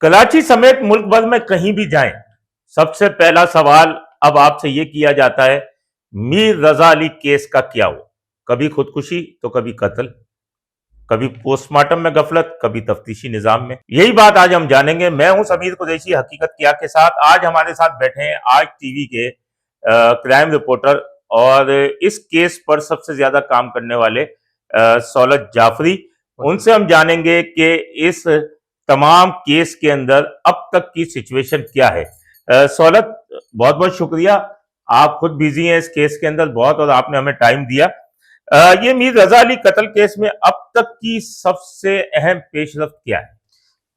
कराची समेत मुल्क भर में कहीं भी जाएं, सबसे पहला सवाल अब आपसे यह किया जाता है, मीर रजा अली केस का क्या हुआ? कभी खुदकुशी तो कभी कत्ल, कभी पोस्टमार्टम में गफलत, कभी तफ्तीशी निजाम में। यही बात आज हम जानेंगे। मैं हूं समीर कुरैशी, हकीकत क्या के साथ। आज हमारे साथ बैठे हैं आज टीवी के क्राइम रिपोर्टर और इस केस पर सबसे ज्यादा काम करने वाले सौलत जाफरी। उनसे हम जानेंगे कि इस तमाम केस के अंदर अब तक की सिचुएशन क्या है। सौलत, बहुत बहुत शुक्रिया। आप खुद बिजी हैं इस केस के अंदर बहुत, और आपने हमें टाइम दिया। ये मीर रजा अली कत्ल केस में अब तक की सबसे अहम पेशरफ्त क्या है?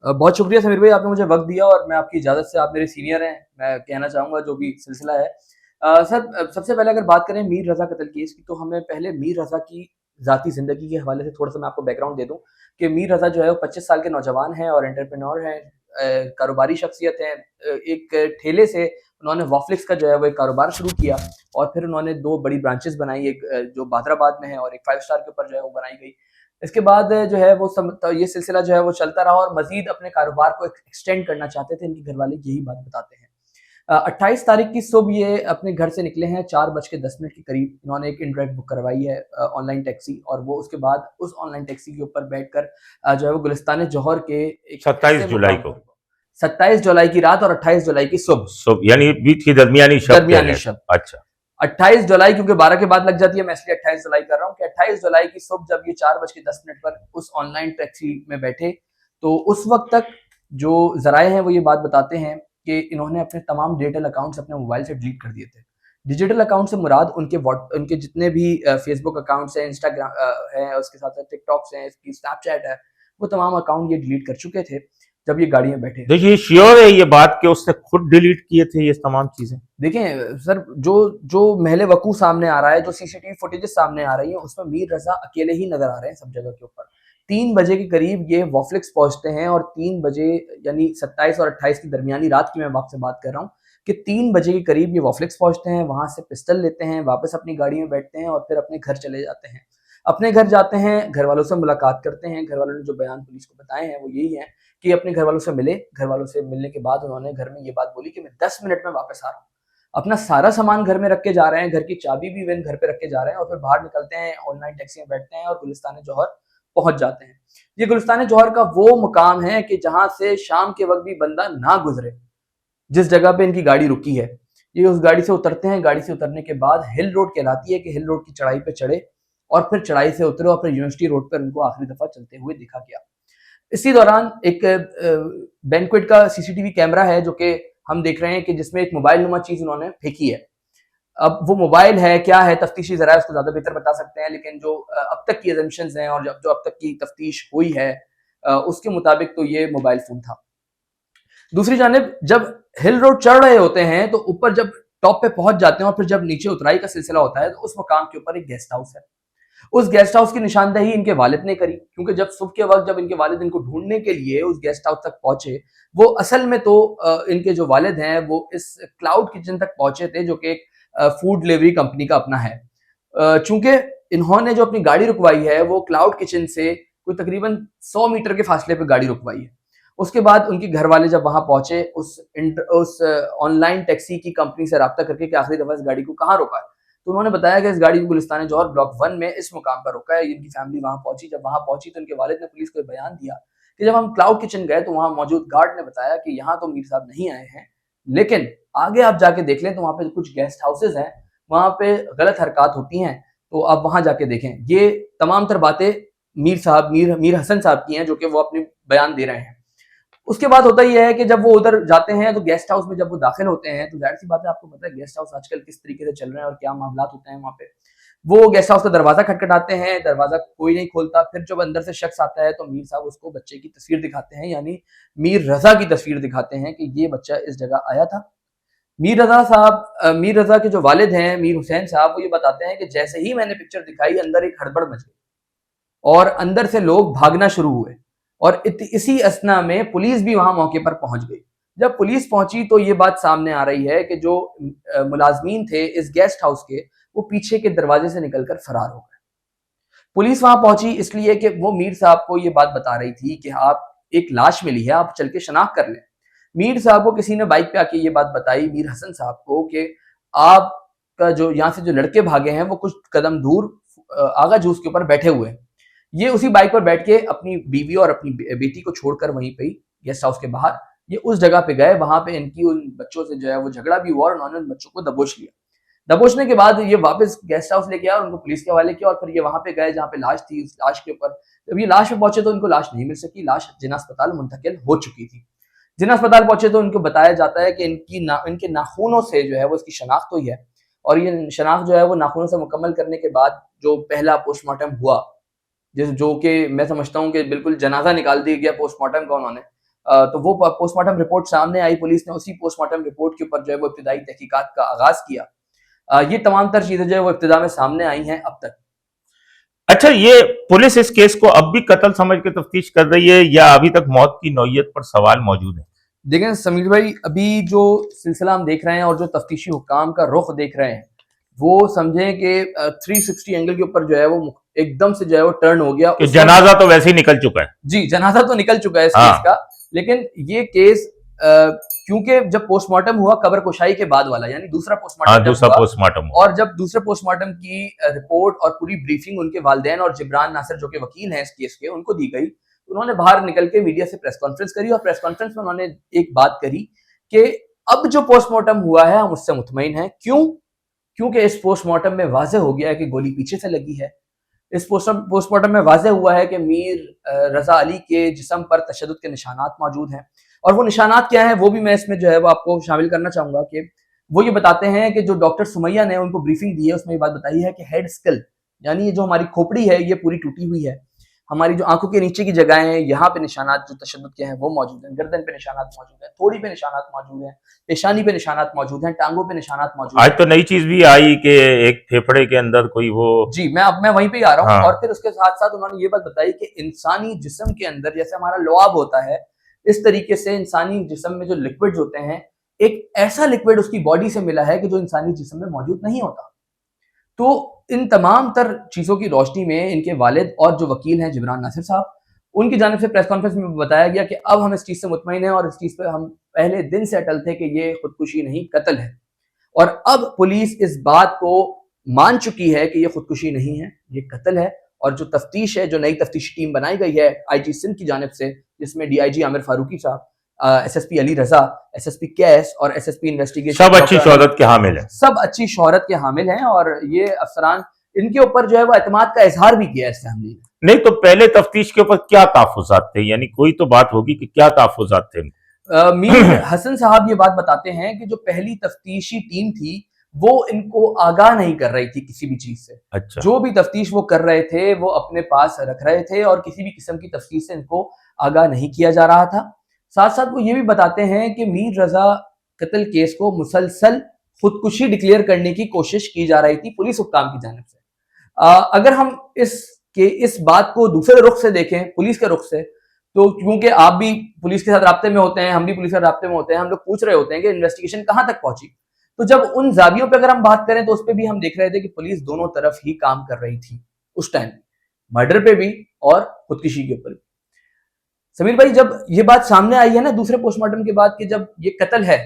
बहुत शुक्रिया समीर भाई, आपने मुझे वक्त दिया और मैं आपकी इजाज़त से, आप मेरे सीनियर हैं, मैं कहना चाहूँगा जो भी सिलसिला है। सर, सबसे पहले अगर बात करें मीर रज़ा कत्ल केस की, तो हमें पहले मीर रज़ा की ज़ाती ज़िंदगी के हवाले से थोड़ा-सा मैं आपको बैकग्राउंड दे दूँ कि मीर रज़ा जो है वो 25 साल के नौजवान हैं और एंटरप्रेन्योर हैं, कारोबारी शख्सियत हैं। एक ठेले से उन्होंने वॉफलिक्स का जो है वो एक कारोबार शुरू किया और फिर उन्होंने 2 बड़ी ब्रांचेज़ बनाई, एक जो बादराबाद में है और एक 5 स्टार के ऊपर जो है वो बनाई गई। इसके बाद जो है वो ये सिलसिला जो है वो चलता रहा और मज़ीद अपने कारोबार को एक्सटेंड करना चाहते थे। इनके घरवाले यही बात बताते हैं। 28 तारीख की सुबह ये अपने घर से निकले हैं, 4:10 के करीब इन्होंने एक इनड्राइव बुक करवाई है, ऑनलाइन टैक्सी, और वो उसके बाद उस ऑनलाइन टैक्सी के ऊपर बैठकर जो है वो गुलिस्तान जौहर के एक 27 ऐसे जुलाई मुकाम को, पर, 27 जुलाई की रात और 28 जुलाई की सुबह, यानी बीच की दरमियानी शब कह दरमियानी रहे हैं। शब। अच्छा। 28 जुलाई, क्योंकि 12 के बाद लग जाती है, मैं इसलिए 28 जुलाई कर रहा हूँ कि 28 जुलाई की सुबह जब ये 4:10 पर उस ऑनलाइन टैक्सी में बैठे, तो उस वक्त तक जो जराए हैं वो ये बात बताते हैं कि इन्होंने अपने तमाम डिजिटल अकाउंट्स अपने मोबाइल से डिलीट कर दिए थे। डिजिटल अकाउंट से मुराद उनके जितने भी फेसबुक अकाउंट्स हैं, इंस्टाग्राम है, उसके साथ साथ टिकटॉक्स हैं, इसकी स्नैपचैट है, वो तमाम अकाउंट ये डिलीट कर चुके थे जब ये गाड़ी में बैठे। देखिए, श्योर है ये बात कि उसने खुद डिलीट किए थे ये तमाम चीजें? देखें सर, जो जो महले वकू सामने आ रहा है, जो सीसीटीवी फुटेजेस सामने आ रही हैं, उसमें मीर रजा अकेले ही नजर आ रहे हैं सब जगह के ऊपर। 3 बजे के करीब ये वॉफलिक्स पहुंचते हैं और 3 बजे, यानी 27 और 28 की दरमियानी रात की मैं आपसे बात कर रहा हूँ कि 3 बजे के करीब ये वॉफलिक्स पहुंचते हैं, वहां से पिस्टल लेते हैं, वापस अपनी गाड़ी में बैठते हैं और फिर अपने घर चले जाते हैं। अपने घर जाते हैं, घर वालों से मुलाकात करते हैं। घर वालों ने जो बयान पुलिस को बताए हैं वो यही है कि अपने घर वालों से मिले। घर वालों से मिलने के बाद उन्होंने घर में ये बात बोली कि मैं 10 मिनट में वापस आ रहा हूँ। अपना सारा सामान घर में रख के जा रहे हैं, घर की चाबी भी इवन घर पे रख के जा रहे हैं और फिर बाहर निकलते हैं, ऑनलाइन टैक्सी में बैठते हैं और गुलिस्तान जौहर पहुंच जाते हैं। ये गुलिस्तान जौहर का वो मुकाम है कि जहां से शाम के वक्त भी बंदा ना गुजरे, जिस जगह पे इनकी गाड़ी रुकी है। ये उस गाड़ी से उतरते हैं। गाड़ी से उतरने के बाद हिल रोड कहलाती है कि हिल रोड की चढ़ाई पे चढ़े और फिर चढ़ाई से उतरे और फिर यूनिवर्सिटी रोड पर उनको आखिरी दफा चलते हुए देखा गया। इसी दौरान एक बैंक्वेट का सीसीटीवी कैमरा है जो कि हम देख रहे हैं कि जिसमें एक मोबाइल नुमा चीज उन्होंने फेंकी है। अब वो मोबाइल है क्या है, तफ्तीशी जरा उसको ज्यादा बेहतर बता सकते हैं, लेकिन जो अब तक की एजम्पशंस हैं और जो अब तक की तफ्तीश हुई है उसके मुताबिक तो ये मोबाइल फोन था। दूसरी जानिब जब हिल रोड चढ़ रहे होते हैं तो ऊपर जब टॉप पे पहुंच जाते हैं और फिर जब नीचे उतराई का सिलसिला होता है तो उस मकाम के ऊपर एक गेस्ट हाउस है। उस गेस्ट हाउस की निशानदेही इनके वालिद ने करी, क्योंकि जब सुबह के वक्त जब इनके वालिद इनको ढूंढने के लिए उस गेस्ट हाउस तक पहुंचे, वो असल में तो इनके जो वालिद हैं वो इस क्लाउड किचन तक पहुंचे थे जो कि एक फूड डिलीवरी कंपनी का अपना है। चूंकि इन्होंने जो अपनी गाड़ी रुकवाई है वो क्लाउड किचन से कोई तकरीबन 100 मीटर के फासले पे गाड़ी रुकवाई है। उसके बाद उनके घर वाले जब वहां पहुंचे, उस ऑनलाइन टैक्सी की कंपनी से रब्ता करके कि आखिरी दफा इस गाड़ी को कहाँ रोका है, तो उन्होंने बताया कि इस गाड़ी को गुलिस्तान जौहर ब्लॉक 1 में इस मुकाम पर रोका है। इनकी फैमिली वहां पहुंची। जब वहां पहुंची तो इनके वालिद ने पुलिस को बयान दिया कि जब हम क्लाउड किचन गए तो वहां मौजूद गार्ड ने बताया कि यहाँ तो मीर साहब नहीं आए हैं, लेकिन आगे आप जाके देख लें तो वहां पे कुछ गेस्ट हाउसेज हैं, वहां पे गलत हरकत होती हैं, तो आप वहां जाके देखें। ये तमाम तर बातें मीर हसन साहब की हैं जो कि वो अपने बयान दे रहे हैं। उसके बाद होता यह है कि जब वो उधर जाते हैं तो गेस्ट हाउस में जब वो दाखिल होते हैं तो जाहिर सी बात है, आपको पता है गेस्ट हाउस आजकल किस तरीके से चल रहे हैं और क्या मामला होते हैं वहां पे। वो गेस्ट हाउस का दरवाजा खटखटाते हैं, दरवाजा कोई नहीं खोलता। फिर जब अंदर से शख्स आता है तो मीर साहब उसको बच्चे की तस्वीर दिखाते हैं, यानी मीर रजा की तस्वीर दिखाते हैं कि ये बच्चा इस जगह आया था। मीर रजा के जो वालिद हैं मीर हुसैन साहब, वो ये बताते हैं कि जैसे ही मैंने पिक्चर दिखाई अंदर एक हड़बड़ मच गई और अंदर से लोग भागना शुरू हुए और इसी असना में पुलिस भी वहां मौके पर पहुंच गई। जब पुलिस पहुंची तो ये बात सामने आ रही है कि जो मुलाजमीन थे इस गेस्ट हाउस के, वो पीछे के दरवाजे से निकलकर फरार हो गए। पुलिस वहां पहुंची इसलिए कि वो मीर साहब को ये बात बता रही थी कि आप एक लाश मिली है, आप चल के शनाख्त कर लें। मीर साहब को किसी ने बाइक पे आके ये बात बताई, मीर हसन साहब को, कि आपका जो यहाँ से जो लड़के भागे हैं वो कुछ कदम दूर आगा जूस के ऊपर बैठे हुए हैं। ये उसी बाइक पर बैठ के अपनी बीवी और अपनी बेटी को छोड़कर वहीं पे गेस्ट हाउस के बाहर ये उस जगह पे गए। वहां पे इनकी उन बच्चों से जो है वो झगड़ा भी हुआ और उन्होंने उन बच्चों को दबोच लिया। दबोचने के बाद ये वापस गेस्ट हाउस लेके आए और उनको पुलिस के हवाले किया और फिर ये वहां पे गए जहाँ पे लाश थी। उस लाश के ऊपर जब ये लाश पे पहुंचे तो इनको लाश नहीं मिल सकी, लाश जिना अस्पताल मुंतकिल हो चुकी थी। जिना अस्पताल पहुंचे तो इनको बताया जाता है कि इनके नाखूनों से जो है वो इसकी शनाख्त हुई है और ये शनाख्त जो है वो नाखूनों से मुकम्मल करने के बाद जो पहला पोस्टमार्टम हुआ, जो कि मैं समझता हूँ कि बिल्कुल जनाजा निकाल दिया गया पोस्टमार्टम का उन्होंने, तो वो पोस्टमार्टम रिपोर्ट सामने आई। पुलिस ने उसी पोस्टमार्टम रिपोर्ट के ऊपर जो है वो इब्तिदाई तहकीकात का आगाज किया। ये तमाम तर चीजें जो है वो इब्तिदा में सामने आई हैं अब तक। अच्छा, ये पुलिस इस केस को अब भी कत्ल समझ के तफ्तीश कर रही है या अभी तक मौत की नौयत पर सवाल मौजूद है? देखें समीर भाई, अभी जो सिलसिला हम देख रहे हैं और जो तफ्तीशी हुकाम का रुख देख रहे हैं वो समझें कि 360 एंगल के ऊपर जो है वो एकदम से जो है वो टर्न हो गया। जनाजा तो वैसे ही निकल चुका है। जी, जनाजा तो निकल चुका है इस केस का, लेकिन ये केस क्योंकि जब पोस्टमार्टम हुआ कब्र कुशाई के बाद वाला, यानी दूसरा पोस्टमार्टम और जब दूसरे पोस्टमार्टम की रिपोर्ट और पूरी ब्रीफिंग उनके वालिदैन और जिब्रान नासिर जो कि वकील हैं इस केस के, उनको दी गई, उन्होंने बाहर निकल के मीडिया से प्रेस कॉन्फ्रेंस करी और प्रेस कॉन्फ्रेंस में उन्होंने एक बात करी कि अब जो पोस्टमार्टम हुआ है हम उससे मुतमईन हैं। क्यों? क्योंकि इस पोस्टमार्टम में वाज़ेह हो गया है कि गोली पीछे से लगी है। इस पोस्टमार्टम में वाज़ेह हुआ है कि मीर रजा अली के जिस्म पर तशद्दुद के निशानात मौजूद हैं और वो निशानात क्या हैं वो भी मैं इसमें जो है वो आपको शामिल करना चाहूंगा कि वो ये बताते हैं कि जो डॉक्टर सुमैया ने उनको ब्रीफिंग दी है उसमें ये बात बताई है कि हेड स्कल, यानी ये जो हमारी खोपड़ी है ये पूरी टूटी हुई है। हमारी जो आंखों के नीचे की जगह हैं यहाँ पे निशानात जो तशद्दुद के हैं वो मौजूद हैं, गर्दन पे निशानात मौजूद हैं, थोड़ी पे निशानात मौजूद हैं, पेशानी पे निशानात मौजूद हैं, टांगों पे निशानात मौजूद हैं। आज तो नई चीज भी आई कि एक फेफड़े के अंदर कोई वो जी, मैं वहीं पे ही आ रहा हूँ। और फिर उसके साथ साथ उन्होंने ये बात बताई कि इंसानी जिस्म के अंदर जैसे हमारा लुआब होता है, इस तरीके से इंसानी जिस्म में जो लिक्विड्स होते हैं, एक ऐसा लिक्विड उसकी बॉडी से मिला है कि जो इंसानी जिस्म में मौजूद नहीं होता। तो इन तमाम तर चीजों की रोशनी में इनके वालिद और जो वकील हैं जिब्रान नासिर साहब, उनकी जानिब से प्रेस कॉन्फ्रेंस में बताया गया कि अब हम इस चीज से मुतमईन हैं और इस चीज पे हम पहले दिन से अटल थे कि ये खुदकुशी नहीं कत्ल है। और अब पुलिस इस बात को मान चुकी है कि ये खुदकुशी नहीं है, ये कत्ल है। और जो तफ्तीश है, जो नई तफ्तीशी टीम बनाई गई है आईजी सिंध की जानिब से, जिसमें डीआईजी आमिर फारूकी साहब, एसएसपी अली रजा, एसएसपी कैस और एसएसपी इन्वेस्टिगेशन, सब अच्छी शोहरत के हामिल है, सब अच्छी शोहरत के हामिल हैं और ये अफसरान इनके ऊपर जो है वो एतमाद का इजहार भी किया है इस फैमिली ने। नहीं तो पहले तफ्तीश के ऊपर क्या तहफ्फुज़ात थे, यानी कोई तो बात होगी कि क्या तहफ्फुज़ात थे? मीर हसन साहब ये बात बताते हैं कि जो पहली तफ्तीशी टीम थी वो इनको आगाह नहीं कर रही थी किसी भी चीज से। अच्छा। जो भी तफ्तीश वो कर रहे थे वो अपने पास रख रहे थे और किसी भी किस्म की तफ्तीश से इनको आगाह नहीं किया जा रहा था। साथ साथ वो ये भी बताते हैं कि मीर रजा कत्ल केस को मुसलसल खुदकुशी डिक्लेयर करने की कोशिश की जा रही थी पुलिस हुक्काम की जानिब से। अगर हम इस बात को दूसरे रुख से देखें, पुलिस के रुख से, तो क्योंकि आप भी पुलिस के साथ राब्ते में होते हैं, हम भी पुलिस के साथ राब्ते में होते हैं, हम लोग पूछ रहे होते हैं कि इन्वेस्टिगेशन कहां तक पहुंची। तो जब उन जावियों पे अगर हम बात करें तो उस पर भी हम देख रहे थे कि पुलिस दोनों तरफ ही काम कर रही थी उस टाइम, मर्डर पे भी और खुदकुशी के ऊपर भी। समीर भाई, जब ये बात सामने आई है ना दूसरे पोस्टमार्टम के बाद कि जब ये कत्ल है,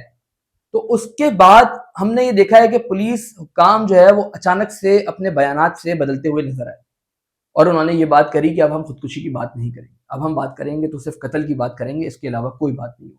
तो उसके बाद हमने ये देखा है कि पुलिस काम जो है वो अचानक से अपने बयानात से बदलते हुए नजर आए और उन्होंने ये बात करी कि अब हम खुदकुशी की बात नहीं करेंगे, अब हम बात करेंगे तो सिर्फ कत्ल की बात करेंगे, इसके अलावा कोई बात नहीं होगी।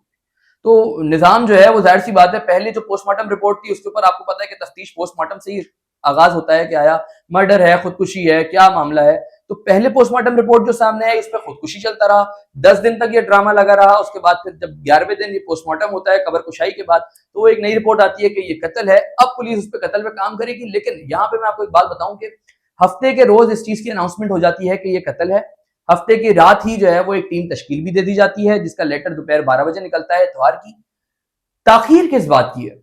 तो निज़ाम जो है वो जाहिर सी बात है, पहले जो पोस्टमार्टम रिपोर्ट थी उसके ऊपर आपको पता है कि तफ्तीश पोस्टमार्टम से ही आगाज होता है कि आया मर्डर है, खुदकुशी है, क्या मामला है। तो पहले पोस्टमार्टम रिपोर्ट जो सामने है इस पर खुदकुशी चलता रहा, 10 दिन तक ये ड्रामा लगा रहा। उसके बाद फिर जब 11वें दिन ये पोस्टमार्टम होता है कब्र कुशाई के बाद, तो वो एक नई रिपोर्ट आती है कि ये कत्ल है। अब पुलिस उस पर कत्ल पे काम करेगी, लेकिन यहाँ पे मैं आपको एक बात बताऊं कि हफ्ते के रोज इस चीज की अनाउंसमेंट हो जाती है कि ये कत्ल है। हफ्ते की रात ही जो है वो एक टीम तश्कील भी दे दी जाती है जिसका लेटर दोपहर 12 बजे निकलता है इतवार की। ताखीर किस बात की है?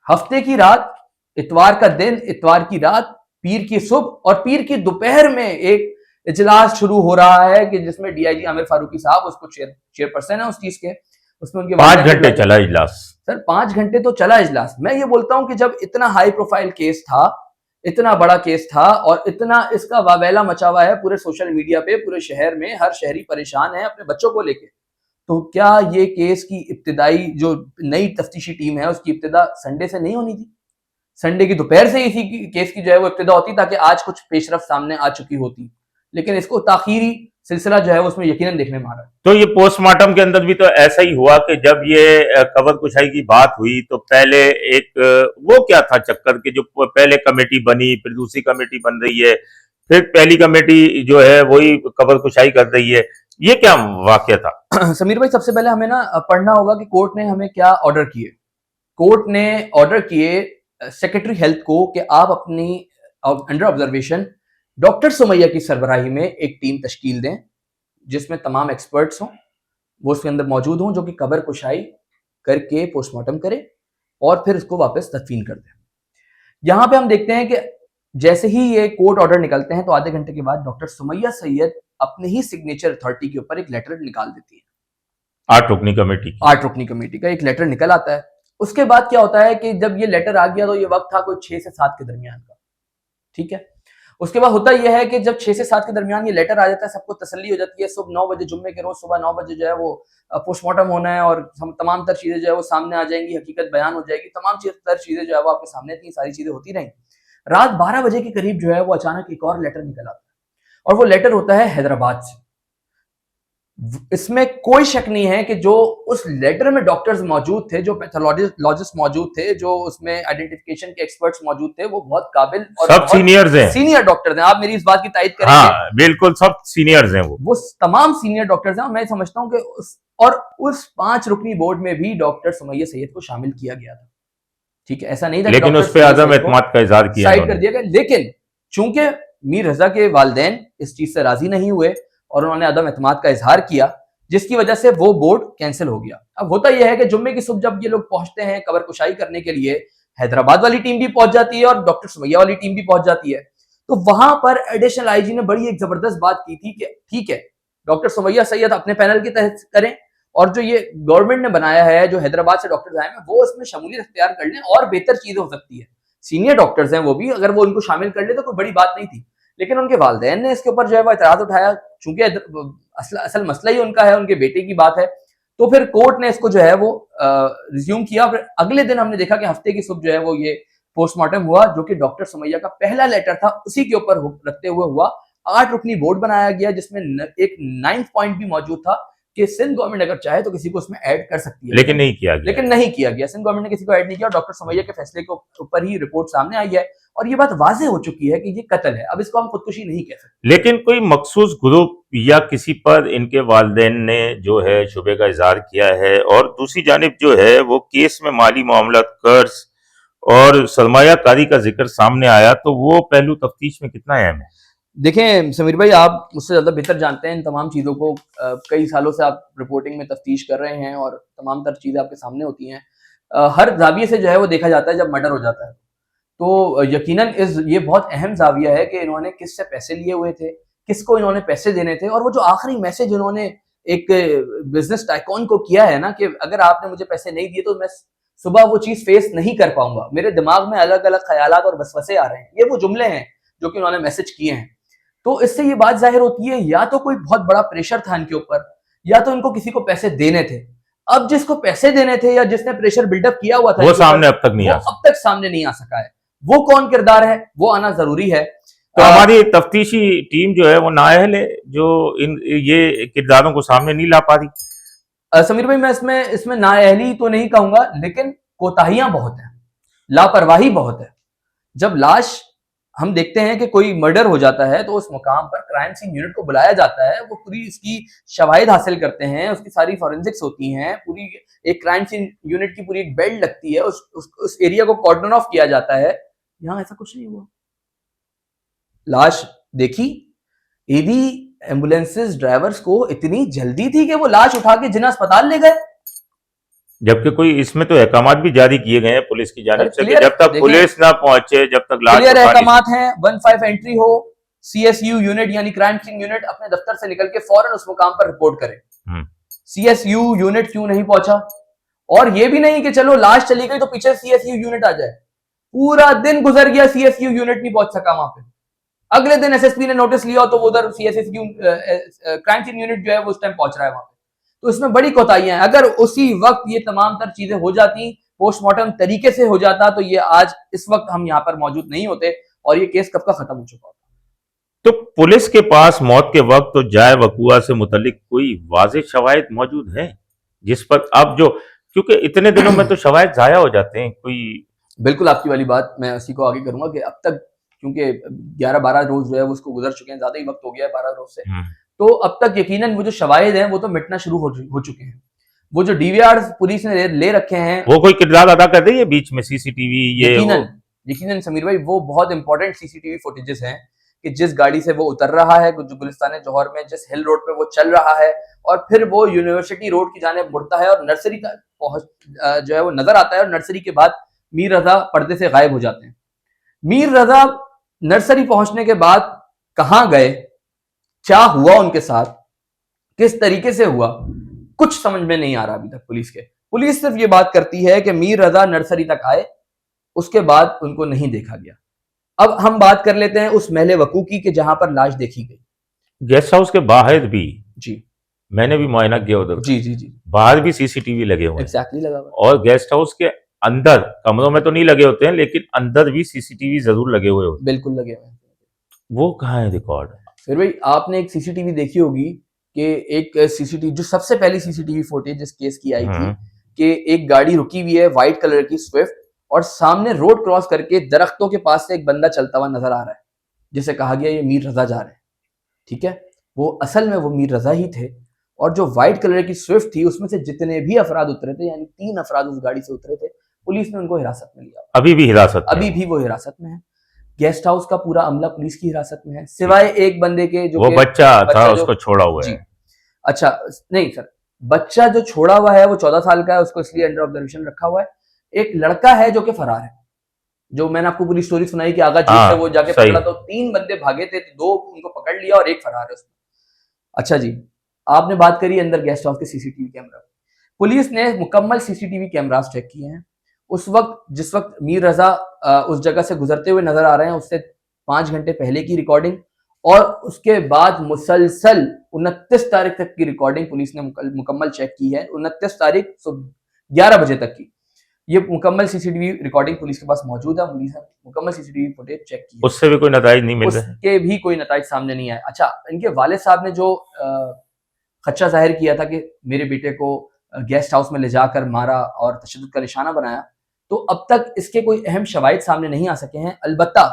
हफ्ते की रात, इतवार का दिन, इतवार की रात, पीर की सुबह और पीर की दोपहर में एक इजलास शुरू हो रहा है कि जिसमें डीआईजी आमिर फारूकी साहब उसको चेयरपर्सन है उस चीज के, उसमें उनके 5 घंटे चला इजलास। सर 5 घंटे तो चला इजलास। मैं ये बोलता हूं कि जब इतना हाई प्रोफाइल केस था, इतना बड़ा केस था और इतना इसका वावेला मचा हुआ है पूरे सोशल मीडिया पे, पूरे शहर में हर शहरी परेशान है अपने बच्चों को लेके, तो क्या ये केस की इब्तिदाई जो नई तफ्तीशी टीम है उसकी इब्तिदा संडे से नहीं होनी थी? संडे की दोपहर से इसी केस की जो है वो इब्तिदा होती ताकि आज कुछ पेशरफ सामने आ चुकी होती, लेकिन इसको ताखीरी सिलसिला जो है उसमें यकीनन देखने में आ रहा है। तो ये पोस्टमार्टम के अंदर भी तो ऐसा ही हुआ कि जब ये कबर कुशाई की बात हुई तो पहले एक वो क्या था चक्कर के जो पहले कमेटी बनी, फिर दूसरी कमेटी बन रही है, फिर पहली कमेटी जो है वही कबर कुशाई कर रही है, ये क्या वाकया था? समीर भाई, सबसे पहले हमें ना पढ़ना होगा कि कोर्ट ने हमें क्या ऑर्डर किए। कोर्ट ने ऑर्डर किए सेक्रेटरी हेल्थ को कि आप अपनी अंडर ऑब्जर्वेशन डॉक्टर सुमैया की सरबराही में एक टीम तश्कील दें जिसमें तमाम एक्सपर्ट्स हों, वो उसके अंदर मौजूद हों, जो कि कबर कुशाई करके पोस्टमार्टम करे और फिर उसको वापस तदफीन कर दें। यहां पे हम देखते हैं कि जैसे ही ये कोर्ट ऑर्डर निकलते हैं तो आधे घंटे के बाद डॉक्टर सुमैया सैयद अपने ही सिग्नेचर अथॉरिटी के ऊपर एक लेटर निकाल देती है। 8 रुकनी कमेटी का एक लेटर निकल आता है। उसके बाद क्या होता है कि जब ये लेटर आ गया तो ये वक्त था कोई 6 से 7 के दरमियान का, ठीक है। उसके बाद होता यह है कि जब 6 से 7 के दरमियान ये लेटर आ जाता है, सबको तसल्ली हो जाती है। सुबह 9 बजे, जुम्मे के रोज सुबह 9 बजे जो है वो पोस्टमार्टम होना है और तमाम तर चीजें जो है वो सामने आ जाएंगी, हकीकत बयान हो जाएगी, तमाम तर चीजें जो है वो आपके सामने थी, सारी चीजें होती रही। रात 12 बजे के करीब जो है वो अचानक एक और लेटर निकल आता है और वो लेटर होता है हैदराबाद से। इसमें कोई शक नहीं है कि जो उस लेटर में डॉक्टर्स मौजूद थे, जो पैथोलॉजिस्ट मौजूद थे, जो उसमें आइडेंटिफिकेशन के एक्सपर्ट्स मौजूद थे, वो बहुत काबिल और सब सीनियर्स हैं, सीनियर डॉक्टर्स हैं। आप मेरी इस बात की तायद करेंगे? हाँ, बिल्कुल सब सीनियर्स हैं, वो तमाम सीनियर डॉक्टर्स हैं। मैं समझता हूं कि उस 5 रुकनी बोर्ड में भी डॉक्टर सुमैया सैयद को शामिल किया गया था, ठीक है। ऐसा नहीं था, लेकिन उस पे आदम एतमाद का इजहार किया साइड कर दिया गया। लेकिन चूंकि मीर रजा के वालिदैन इस चीज से राजी नहीं हुए और उन्होंने अदम एतमाद का इजहार किया, जिसकी वजह से वो बोर्ड कैंसिल हो गया। अब होता यह है कि जुम्मे की सुबह जब ये लोग पहुंचते हैं कबर कुशाई करने के लिए, हैदराबाद वाली टीम भी पहुंच जाती है और डॉक्टर सुमैया वाली टीम भी पहुंच जाती है। तो वहां पर एडिशनल आईजी ने बड़ी एक जबरदस्त बात की थी कि ठीक है, डॉक्टर सुमैया सैयद अपने पैनल के तहत करें और जो ये गवर्नमेंट ने बनाया है, जो हैदराबाद से डॉक्टर्स आए हैं, वो इसमें शमूलियत इख्तियार कर लें और बेहतर चीजें हो सकती है। सीनियर डॉक्टर्स हैं वो भी, अगर वो उनको शामिल कर ले तो कोई बड़ी बात नहीं थी। लेकिन उनके वालिदैन ने इसके ऊपर जो है वो एतराज उठाया, चूंकि असल मसला ही उनका है, उनके बेटे की बात है। तो फिर कोर्ट ने इसको जो है वो रिज्यूम किया। फिर अगले दिन हमने देखा कि हफ्ते की सुबह जो है वो ये पोस्टमार्टम हुआ, जो कि डॉक्टर सुमैया का पहला लेटर था, उसी के ऊपर रखते हुए हुआ। 8 रुकनी बोर्ड बनाया गया जिसमें एक 9th पॉइंट भी मौजूद था कि सिंध गवर्नमेंट अगर चाहे तो किसी को उसमें ऐड कर सकती है, लेकिन नहीं किया गया। सिंध गवर्नमेंट ने किसी को ऐड नहीं किया। डॉक्टर सुमैया के फैसले के ऊपर ही रिपोर्ट सामने आई है और ये बात वाज़ेह हो चुकी है कि ये कत्ल है। अब इसको हम खुदकुशी नहीं कह सकते। लेकिन कोई मखसूस ग्रुप या किसी पर इनके वालिदैन ने जो है शुबे का इजहार किया है, और दूसरी जानिब जो है वो केस में माली मामला, कर्ज और सरमायाकारी का जिक्र सामने आया, तो वो पहलू तफ्तीश में कितना अहम है? देखें समीर भाई, आप मुझसे ज़्यादा बेहतर जानते हैं इन तमाम चीज़ों को। कई सालों से आप रिपोर्टिंग में तफ्तीश कर रहे हैं और तमाम तर चीज़ें आपके सामने होती हैं। हर जाविये से जो है वो देखा जाता है जब मर्डर हो जाता है तो यकीनन ये बहुत अहम जाविया है कि इन्होंने किससे पैसे लिए हुए थे, किसको इन्होंने पैसे देने थे, और वो जो आखिरी मैसेज इन्होंने एक बिजनेस टाइकॉन को किया है ना कि अगर आपने मुझे पैसे नहीं दिए तो मैं सुबह वो चीज़ फेस नहीं कर पाऊंगा, मेरे दिमाग में अलग अलग ख्यालात और वसवसे आ रहे हैं। ये वो जुमले हैं जो कि उन्होंने मैसेज किए हैं। तो इससे ये बात जाहिर होती है या तो कोई बहुत बड़ा प्रेशर था इनके ऊपर, या तो इनको किसी को पैसे देने थे। अब जिसको पैसे देने थे या जिसने प्रेशर बिल्डअप किया हुआ था, वो सामने अब तक सामने नहीं आ सका है। वो कौन किरदार है, वो आना जरूरी है। तो हमारी तफ्तीशी टीम जो है वो नाअहल है, जो ये किरदारों को सामने नहीं ला पा रही। समीर भाई, मैं इसमें नाअहली तो नहीं कहूंगा, लेकिन कोताहियां बहुत हैं, लापरवाही बहुत है। जब लाश हम देखते हैं कि कोई मर्डर हो जाता है तो उस मुकाम पर क्राइम सीन यूनिट को बुलाया जाता है, वो पूरी इसकी शवाहिद हासिल करते हैं, उसकी सारी फॉरेंसिक्स होती हैं, पूरी एक क्राइम सीन यूनिट की पूरी एक बेल्ट लगती है, उस एरिया को कॉर्डन ऑफ किया जाता है। यहां ऐसा कुछ नहीं हुआ। लाश देखी, ईदी एम्बुलेंसेस ड्राइवर्स को इतनी जल्दी थी कि वो लाश उठा के जिन्ना अस्पताल ले गए, जबकि कोई इसमें तो अहकामात भी जारी किए गए हैं पुलिस की जानिब से कि जब तक पुलिस ना पहुंचे, जब तक लाश क्लियर अहकामात हैं। 15 एंट्री हो, सीएसयू यूनिट यानी क्राइम सीन यूनिट अपने दफ्तर से निकल के फौरन उस मुकाम पर रिपोर्ट करे। सीएसयू यूनिट क्यों नहीं पहुंचा? और ये भी नहीं कि चलो लाश चली गई तो पीछे सीएसयू यूनिट आ जाए। पूरा दिन गुजर गया, सीएसयू यूनिट नहीं पहुंच सका वहां पे। अगले दिन एसएसपी ने नोटिस लिया तो उधर सीएसयू क्राइम सीन यूनिट जो है वो उस टाइम पहुंच रहा है वहां पे। तो इसमें बड़ी कोताहियां हैं। अगर उसी वक्त ये तमाम तर चीजें हो जाती, पोस्टमार्टम तरीके से हो जाता, तो ये आज इस वक्त हम यहाँ पर मौजूद नहीं होते और ये केस कब का खत्म हो चुका होता। तो पुलिस के पास मौत के वक्त तो जाय वकुआ से मुतल्लिक कोई वाज़ेह शवाहिद मौजूद है जिस पर अब जो, क्योंकि इतने दिनों में तो शवाहिद जाया हो जाते हैं, कोई बिल्कुल आपकी वाली बात मैं उसी को आगे करूंगा कि अब तक क्योंकि 11-12 रोज जो है वो उसको गुजर चुके हैं, ज्यादा ही वक्त हो गया है 12 रोज से, तो अब तक यकीनन वो जो शवाहिद हैं वो तो मिटना शुरू हो चुके हैं। वो जो डीवीआर पुलिस ने ले रखे हैं, वो कोई किरदार अदा कर रही है बीच में, सीसीटीवी ये यकीनन समीर भाई वो बहुत इंपॉर्टेंट सीसीटीवी फुटेजेस हैं कि जिस गाड़ी से वो उतर रहा है जो गुलिस्तान जौहर में जिस हिल रोड पे वो चल रहा है और फिर वो यूनिवर्सिटी रोड की जाने मुड़ता है और नर्सरी तक पहुंच जो है वो नजर आता है, और नर्सरी के बाद मीर रजा पर्दे से गायब हो जाते हैं। मीर रजा नर्सरी पहुंचने के बाद कहां गए, क्या हुआ उनके साथ, किस तरीके से हुआ, कुछ समझ में नहीं आ रहा अभी तक पुलिस सिर्फ ये बात करती है कि मीर रजा नर्सरी तक आए, उसके बाद उनको नहीं देखा गया। अब हम बात कर लेते हैं उस महले वकू की कि जहां पर लाश देखी गई। गेस्ट हाउस के बाहर भी जी मैंने भी मुआयना किया उधर, जी बाहर भी सीसीटीवी लगे हुए हैं। एग्जैक्टली लगा हुआ। और गेस्ट हाउस के अंदर, कमरों में तो नहीं लगे होते हैं लेकिन अंदर भी सीसीटीवी जरूर लगे हुए होते हैं। बिल्कुल लगे हुए हैं। वो कहाँ है रिकॉर्ड? फिर भाई आपने एक सीसीटीवी देखी होगी कि एक सीसीटीवी जो सबसे पहली सीसीटीवी फुटेज जिस केस की आई थी कि एक गाड़ी रुकी हुई है व्हाइट कलर की स्विफ्ट और सामने रोड क्रॉस करके दरख्तों के पास से एक बंदा चलता हुआ नजर आ रहा है, जिसे कहा गया ये मीर रजा जा रहे हैं। ठीक है, वो असल में वो मीर रजा ही थे। और जो व्हाइट कलर की स्विफ्ट थी उसमें से जितने भी अफराद उतरे थे, यानी 3 अफराद उस गाड़ी से उतरे थे, पुलिस ने उनको हिरासत में लिया। अभी भी हिरासत में? अभी भी वो हिरासत में है। गेस्ट हाउस का पूरा अमला पुलिस की हिरासत में है, सिवाय एक बंदे के जो वो बच्चा था उसको छोड़ा हुआ जी, है। अच्छा नहीं सर, बच्चा जो छोड़ा हुआ है वो 14 साल का है, उसको इसलिए अंडर ऑब्जर्वेशन रखा हुआ है। एक लड़का है जो कि फरार है, जो मैंने आपको पूरी स्टोरी सुनाई कि आगा जीप से वो जाके पकड़ा तो 3 बंदे भागे थे, 2 उनको पकड़ लिया और एक फरार है उसमें। अच्छा जी, आपने बात करी अंदर गेस्ट हाउस के सीसीटीवी कैमरा। पुलिस ने मुकम्मल सीसीटीवी कैमरास चेक किए हैं। उस वक्त जिस वक्त मीर रजा उस जगह से गुजरते हुए नजर आ रहे हैं उससे 5 घंटे पहले की रिकॉर्डिंग और उसके बाद मुसलसल 29 तारीख तक की रिकॉर्डिंग पुलिस ने मुकम्मल चेक की है। 29 तारीख सुबह 11 बजे तक की ये मुकम्मल सीसीटीवी रिकॉर्डिंग पुलिस के पास मौजूद है। पुलिस ने मुकम्मल सीसीटीवी फुटेज चेक की है, उससे भी कोई नतीजा नहीं मिल रहा है। उसके भी कोई नतीजा सामने नहीं आया। अच्छा, इनके वालिद साहब ने जो खदशा जाहिर किया था कि मेरे बेटे को गेस्ट हाउस में ले जाकर मारा और तशद्दुद का निशाना बनाया, तो अब तक इसके कोई अहम शवाहिद सामने नहीं आ सके हैं। अलबत्ता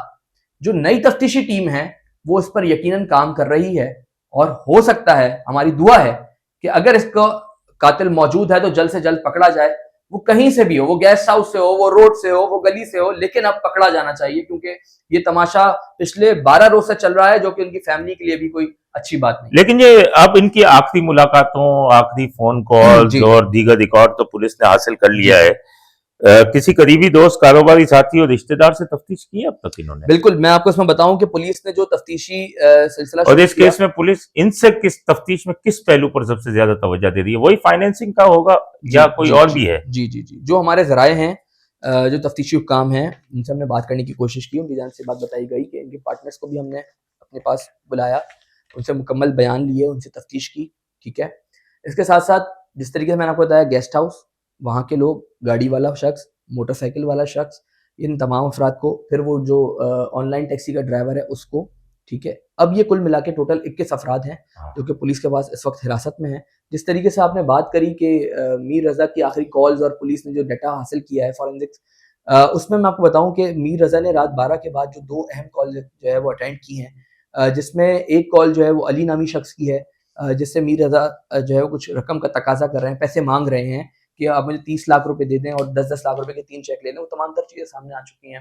जो नई तफ्तीशी टीम है वो इस पर यकीनन काम कर रही है और हो सकता है, हमारी दुआ है कि अगर इसका कातिल मौजूद है तो जल्द से जल्द पकड़ा जाए। वो कहीं से भी हो, वो गेस्ट हाउस से हो, वो रोड से हो, वो गली से हो, लेकिन अब पकड़ा जाना चाहिए क्योंकि ये तमाशा पिछले 12 रोज से चल रहा है जो कि उनकी फैमिली के लिए भी कोई अच्छी बात नहीं। लेकिन ये अब इनकी आखिरी मुलाकातों, आखिरी फोन कॉल्स और दीगर रिकॉर्ड तो पुलिस ने हासिल कर लिया है। किसी करीबी दोस्त, कारोबारी साथी और रिश्तेदार से तफ्तीश की अब तक इन्होंने? बिल्कुल, मैं आपको इसमें बताऊं कि पुलिस ने जो तफ्तीशी सिलसिला और इस केस में पुलिस इनसे किस तफ्तीश में किस पहलू पर सबसे ज्यादा तवज्जो दे रही है? वही फाइनेंसिंग का होगा या कोई और भी है? जी जी जी, जो हमारे जराए हैं, जो तफ्तीशी हुक्काम हैं, उनसे हमने बात करने की कोशिश की। उनकी जानिब से बात बताई गई कि इनके पार्टनर्स को भी हमने अपने पास बुलाया, उनसे मुकम्मल बयान लिए, उनसे तफ्तीश की। ठीक है, इसके साथ साथ जिस तरीके से मैंने आपको बताया गेस्ट हाउस, वहाँ के लोग, गाड़ी वाला शख्स, मोटरसाइकिल वाला शख्स, इन तमाम अफराद को, फिर वो जो ऑनलाइन टैक्सी का ड्राइवर है उसको। ठीक है, अब ये कुल मिला के टोटल 21 अफराद हैं जो कि पुलिस के पास इस वक्त हिरासत में है। जिस तरीके से आपने बात करी कि मीर रजा की आखिरी कॉल्स और पुलिस ने जो डाटा हासिल किया है फॉरेंसिक्स, उसमें मैं आपको बताऊं कि मीर रजा ने रात 12 के बाद जो 2 अहम कॉल जो है वो अटेंड की हैं, जिसमें एक कॉल जो है वो अली नामी शख्स की है, जिससे मीर रजा जो है वो कुछ रकम का तकाजा कर रहे हैं, पैसे मांग रहे हैं कि आप मुझे 30 लाख रुपए दे दें और 10-10 लाख रुपए के 3 चेक ले लें। वो तमाम तर चीजें सामने आ चुकी हैं।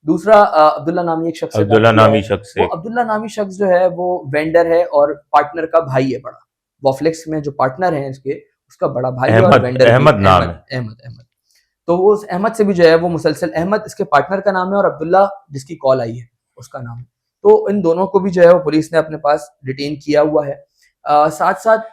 दूसरा अब्दुल्ला नामी एक शख्स, अब्दुल्ला नामी शख्स, वो अब्दुल्ला नामी शख्स जो है वो वेंडर है और पार्टनर का भाई है बड़ा। वॉफ्लेक्स में जो पार्टनर है इसके, उसका बड़ा भाई है और वेंडर अहमद नाम है, अहमद। तो वो उस अहमद से भी जो है वो मुसलसल, अहमद इसके पार्टनर का नाम है और अब्दुल्ला जिसकी कॉल आई है उसका नाम है। तो इन दोनों को भी जो है वो पुलिस ने अपने पास डिटेन किया हुआ है। साथ साथ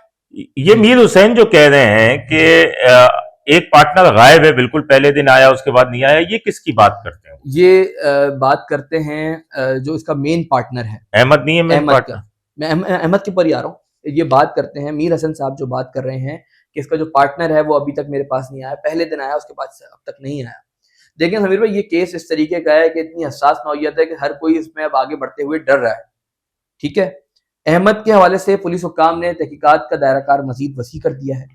ये मीर हुसैन जो कह रहे हैं कि एक पार्टनर गायब है, बिल्कुल पहले दिन आया उसके बाद नहीं आया, ये किसकी बात करते हैं? ये बात करते हैं जो इसका मेन पार्टनर है। अहमद नहीं है मेन पार्टनर? मैं अहमद के ऊपर ही आ रहा हूँ। ये बात करते हैं, मीर हसन साहब जो बात कर रहे हैं कि इसका जो पार्टनर है वो अभी तक मेरे पास नहीं आया, पहले दिन आया, उसके बाद से अब तक नहीं आया। देखें समीर भाई, ये केस इस तरीके का है कि इतनी हसास नौइयत है कि हर कोई इसमें अब आगे बढ़ते हुए डर रहा है। ठीक है, अहमद के हवाले से पुलिस हुक्काम ने तहकीकात का दायरा कार मजीद वसी कर दिया है।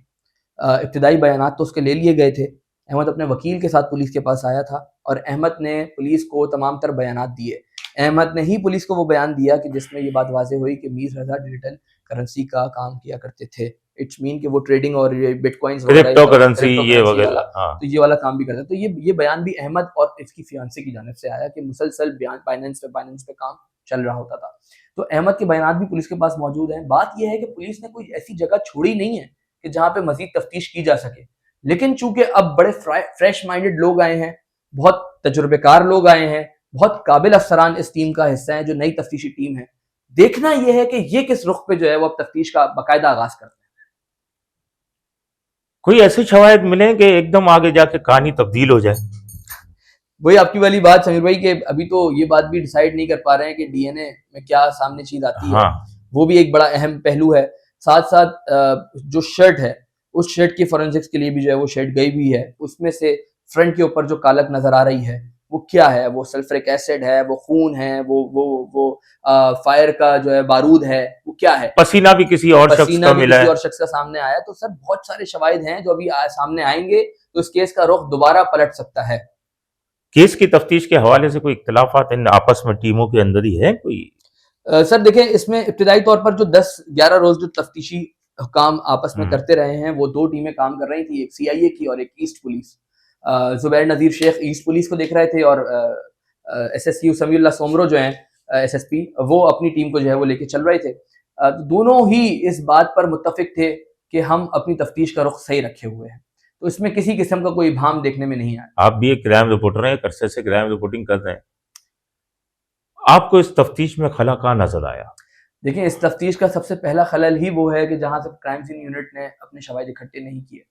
इब्तदाई बयानात तो उसके ले लिए गए थे। अहमद अपने वकील के साथ पुलिस के पास आया था और अहमद ने पुलिस को तमाम तर बयानात दिए। अहमद ने ही पुलिस को वो बयान दिया कि जिसमें ये बात वाज़ेह हुई कि मीर रज़ा डिजिटल करेंसी का काम किया करते थे। इट्स मीन कि वो ट्रेडिंग और ये बिटकॉइंस क्रिप्टो करेंसी ये वगैरह, हाँ। तो ये वाला काम भी करते हैं। तो ये बयान भी अहमद और इसकी फियांसे की जानिब से आया कि मुसलसल बयान बाइनेंस पे काम चल रहा होता था। तो अहमद के बयानात भी पुलिस के पास मौजूद हैं। बात यह है कि पुलिस ने कोई ऐसी जगह छोड़ी नहीं है कि जहां पे मजीद तफ्तीश की जा सके, लेकिन चूंकि अब बड़े फ्रेश माइंडेड लोग आए हैं, बहुत तजुर्बेकार लोग आए हैं, बहुत काबिल अफसरान इस टीम का हिस्सा है जो नई तफ्तीशी टीम है। देखना यह है कि ये किस रुख पे जो है वो अब तफ्तीश का बाकायदा आगाज करते हैं। कोई ऐसे शवाहिद मिले कि एकदम आगे जाके कहानी तब्दील हो जाए। वही आपकी वाली बात समीर भाई, कि अभी तो ये बात भी डिसाइड नहीं कर पा रहे हैं कि डीएनए में क्या सामने चीज आती है। वो भी एक बड़ा अहम पहलू है। साथ साथ जो शर्ट है, उस शर्ट की फोरेंसिक्स के लिए भी जो है वो शर्ट गई हुई है। उसमें से फ्रंट के ऊपर जो कालक नजर आ रही है वो क्या है? वो सल्फ्रिक एसिड है, वो खून है, वो फायर का जो है बारूद है, वो क्या है? पसीना भी किसी और शख्स का मिला है। किसी और शख्स का सामने आया। तो सर बहुत सारे शवाहिद हैं जो अभी सामने आएंगे तो इस केस का रुख दोबारा पलट सकता है। केस की तफ्तीश के हवाले से कोई इख्तिलाफात इन आपस में टीमों के अंदर ही है कोई? सर देखें, इसमें इब्तिदाई तौर पर जो 10-11 रोज जो तफ्तीशी काम आपस में करते रहे हैं, वो 2 टीमें काम कर रही थी, एक सीआईए की और एक ईस्ट पुलिस। जुबैर नज़ीर शेख ईस्ट पुलिस को देख रहे थे और एसएसयू समीउल्लाह सोमरो जो हैं एसएसपी, वो अपनी टीम को जो है वो लेके चल रहे थे। दोनों ही इस बात पर मुत्तफिक थे कि हम अपनी तफ्तीश का रुख सही रखे हुए हैं, तो इसमें किसी किस्म का कोई इबाहम देखने में नहीं आया। आप भी एक क्राइम रिपोर्टर हैं, एक अरसे से क्राइम रिपोर्टिंग कर रहे हैं, आपको इस तफ्तीश में खला कहाँ नजर आया? देखिए, इस तफ्तीश का सबसे पहला खलल ही वो है कि जहां से क्राइम सीन यूनिट ने अपने शवाहिद इकट्ठे नहीं किए।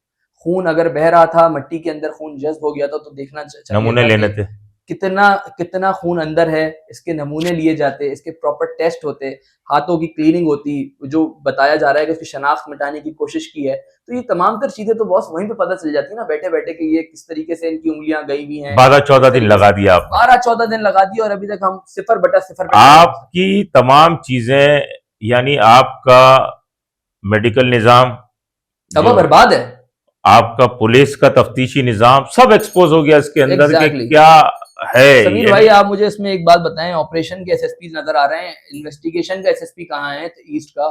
खून अगर बह रहा था, मिट्टी के अंदर खून जज्ब हो गया था, तो देखना चाहिए नमूने लेने थे। कितना खून अंदर है, इसके नमूने लिए जाते, इसके प्रॉपर टेस्ट होते, हाथों की क्लीनिंग होती। जो बताया जा रहा है कि उसकी शनाख्त मिटाने की कोशिश की है, तो ये तमाम तर चीजें तो बॉस वहीं पे पता चल जाती है ना, बैठे बैठे कि ये किस तरीके से इनकी उंगलियां गई हुई हैं। 12-14 दिन लगा दिया आपने। 12-14 दिन लगा दिए और अभी तक हम 0/0 पे। आपकी तमाम चीजें, यानी आपका मेडिकल निजाम अब बर्बाद है। आपका पुलिस का तफ्तीशी निजाम सब एक्सपोज हो गया इसके अंदर। Exactly. के क्या है समीर भाई, आप मुझे इसमें एक बात बताएं, ऑपरेशन के एसएसपी नजर आ रहे हैं, इन्वेस्टिगेशन का एसएसपी कहाँ है? तो ईस्ट का।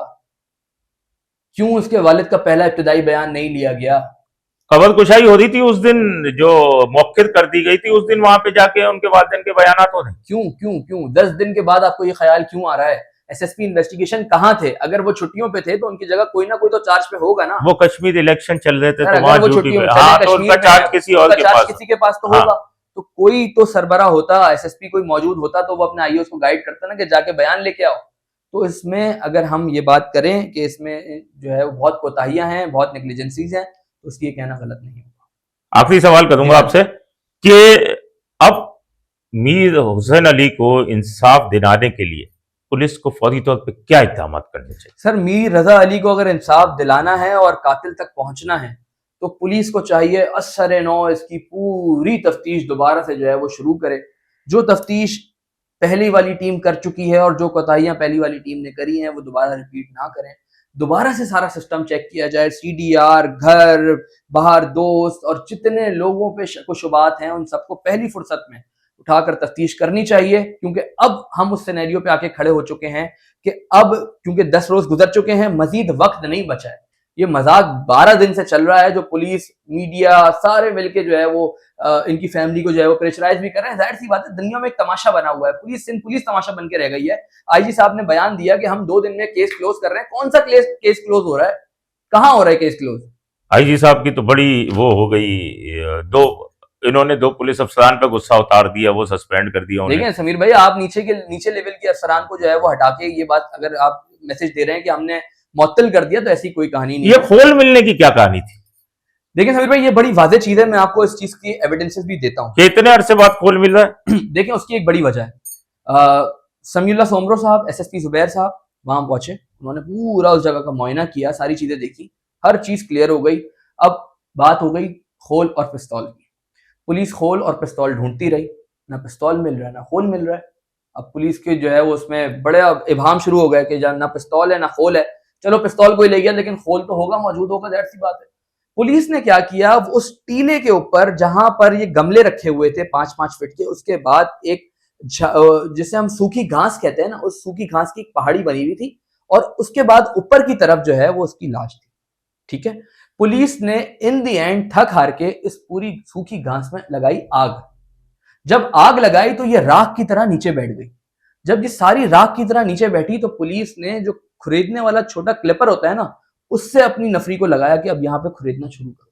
क्यों उसके वालिद का पहला इब्तिदाई बयान नहीं लिया गया? खबर कुशाई हो रही थी उस दिन, जो मौखिर कर दी गई थी उस दिन, वहां पे जाके उनके वालिदैन के बयानात हो रहे। क्यों 10 दिन के बाद आपको ये ख्याल क्यों आ रहा है? एसएसपी इन्वेस्टिगेशन कहाँ थे? अगर वो छुट्टियों पे थे तो उनकी जगह कोई ना कोई तो चार्ज पे होगा ना। वो कश्मीर इलेक्शन चल रहे थे तो अगर वहां वो ड्यूटी छुट्टियों पे, में हाँ, चले तो उनका कश्मीर में चार्ज है, किसी और उनका के चार्ज पास। किसी के पास तो हाँ। होगा। तो कोई तो सरबरा होता, एसएसपी कोई मौजूद होता तो वो अपने आईओएस को गाइड करता ना कि जाके बयान लेके आओ। तो इसमें अगर हम ये बात करें कि इसमें जो है वो बहुत कोताहियां हैं, बहुत नेग्लिजेंसीज हैं, तो उसकी ये कहना गलत नहीं होगा। आखिरी सवाल करूंगा आपसे कि अब मीर हुसैन अली को इंसाफ दिलाने के लिए पुलिस को फौरी तौर पे क्या इक़दाम करने चाहिए? सर, मीर रजा अली को अगर इंसाफ दिलाना है और कातिल तक पहुंचना है तो पुलिस को चाहिए असर नौ इसकी पूरी तफ्तीश दोबारा से जो है वो शुरू करे। जो तफ्तीश पहली वाली टीम कर चुकी है और जो कोताहियां पहली वाली टीम ने करी हैं वो दोबारा रिपीट ना करें। दोबारा से सारा सिस्टम चेक किया जाए, सीडीआर, घर बाहर, दोस्त और जितने लोगों पे शक व शुबात हैं उन सबको पहली फुर्सत में उठाकर तफ्तीश करनी चाहिए, क्योंकि अब हम उस सिनेरियो पे आके खड़े हो चुके हैं कि अब क्योंकि 10 रोज गुजर चुके हैं, मजीद वक्त नहीं बचा है। ये मजाक 12 दिन से चल रहा है, जो पुलिस, मीडिया सारे मिलके जो है वो इनकी फैमिली को जो है वो प्रेशराइज भी कर रहे हैं। जाहिर सी बात है, दुनिया में एक तमाशा बना हुआ है, पुलिस तमाशा बन के रह गई है। आईजी साहब ने बयान दिया कि हम 2 दिन में केस क्लोज कर रहे हैं। कौन सा केस क्लोज हो रहा है? कहाँ हो रहा है केस क्लोज? आईजी साहब की तो बड़ी वो हो गई, इन्होंने 2 पुलिस अफसरान पे गुस्सा उतार दिया, वो सस्पेंड कर दिया उन्हें। देखिए समीर भाई, आप नीचे लेवल के अफसरान को जो है वो हटा के ये बात अगर आप मैसेज दे रहे हैं कि हमने मुअत्तल कर दिया, तो ऐसी कोई कहानी नहीं। ये खोल मिलने की क्या कहानी थी? देखिए समीर भाई, ये बड़ी वाज़ेह चीज है, मैं आपको इस चीज की एविडेंसेस भी देता हूँ। कितने अरसे बाद खोल मिल रहा है? देखिए, उसकी एक बड़ी वजह है। समीउल्लाह सोमरो साहब, एसएसपी जुबैर साहब वहां पहुंचे, उन्होंने पूरा उस जगह का मुआयना किया, सारी चीजें देखी। हर चीज क्लियर हो गई। अब बात हो गई खोल और पिस्तौल की। पुलिस खोल और पिस्तौल ढूंढती रही, ना पिस्तौल मिल रहा है ना खोल मिल रहा है। अब पुलिस के जो है वो उसमें बड़े इबाम शुरू हो गए कि ना पिस्तौल है ना खोल है। चलो पिस्तौल कोई ले गया लेकिन खोल तो होगा, मौजूद होगा, ज़ाहिर सी बात है। पुलिस ने क्या किया, उस टीले के ऊपर जहां पर ये गमले रखे हुए थे 5-5 फीट के, उसके बाद एक जिसे हम सूखी घास कहते हैं ना, उस सूखी घास की एक पहाड़ी बनी हुई थी और उसके बाद ऊपर की तरफ जो है वो उसकी लाश थी। ठीक है, पुलिस ने इन द एंड थक हार के इस पूरी सूखी घास में लगाई आग। जब आग लगाई तो ये राख की तरह नीचे बैठ गई। जब ये सारी राख की तरह नीचे बैठी तो पुलिस ने जो खुरेदने वाला छोटा क्लिपर होता है ना, उससे अपनी नफरी को लगाया कि अब यहाँ पे खुरेदना शुरू करो।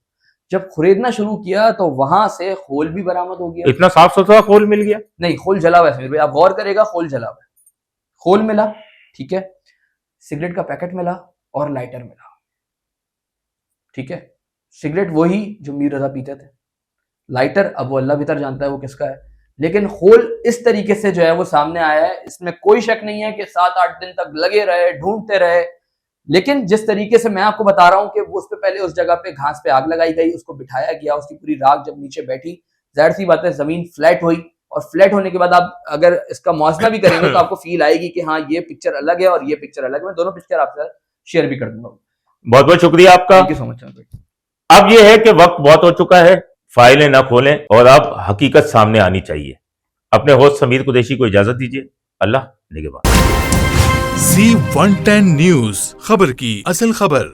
जब खुरेदना शुरू किया तो वहां से खोल भी बरामद हो गया। इतना साफ सुथरा खोल मिल गया? नहीं, खोल जला हुआ है समीर भाई, आप गौर करेगा, खोल जला हुआ है। खोल मिला, ठीक है, सिगरेट का पैकेट मिला और लाइटर मिला। ठीक है, सिगरेट वही जो मीर रजा पीते थे, लाइटर अब वो अल्लाह भीतर जानता है वो किसका है। लेकिन खोल इस तरीके से जो है वो सामने आया है, इसमें कोई शक नहीं है कि 7-8 दिन तक लगे रहे, ढूंढते रहे। लेकिन जिस तरीके से मैं आपको बता रहा हूं कि वो उस पे पहले उस जगह पे घास पे आग लगाई गई, उसको बिठाया गया, उसकी पूरी राख जब नीचे बैठी, जाहिर सी बात है जमीन फ्लैट हुई और फ्लैट होने के बाद आप अगर इसका मौसना भी करेंगे तो आपको फील आएगी कि हाँ ये पिक्चर अलग है और ये पिक्चर अलग है। मैं दोनों पिक्चर आपसे शेयर भी कर दूंगा। बहुत बहुत शुक्रिया आपका। Thank you so much. अब यह है कि वक्त बहुत हो चुका है, फाइलें ना खोलें और अब हकीकत सामने आनी चाहिए। अपने होस्ट समीर कुरैशी को इजाजत दीजिए। अल्लाह निगहबान। C110 न्यूज, खबर की असल खबर।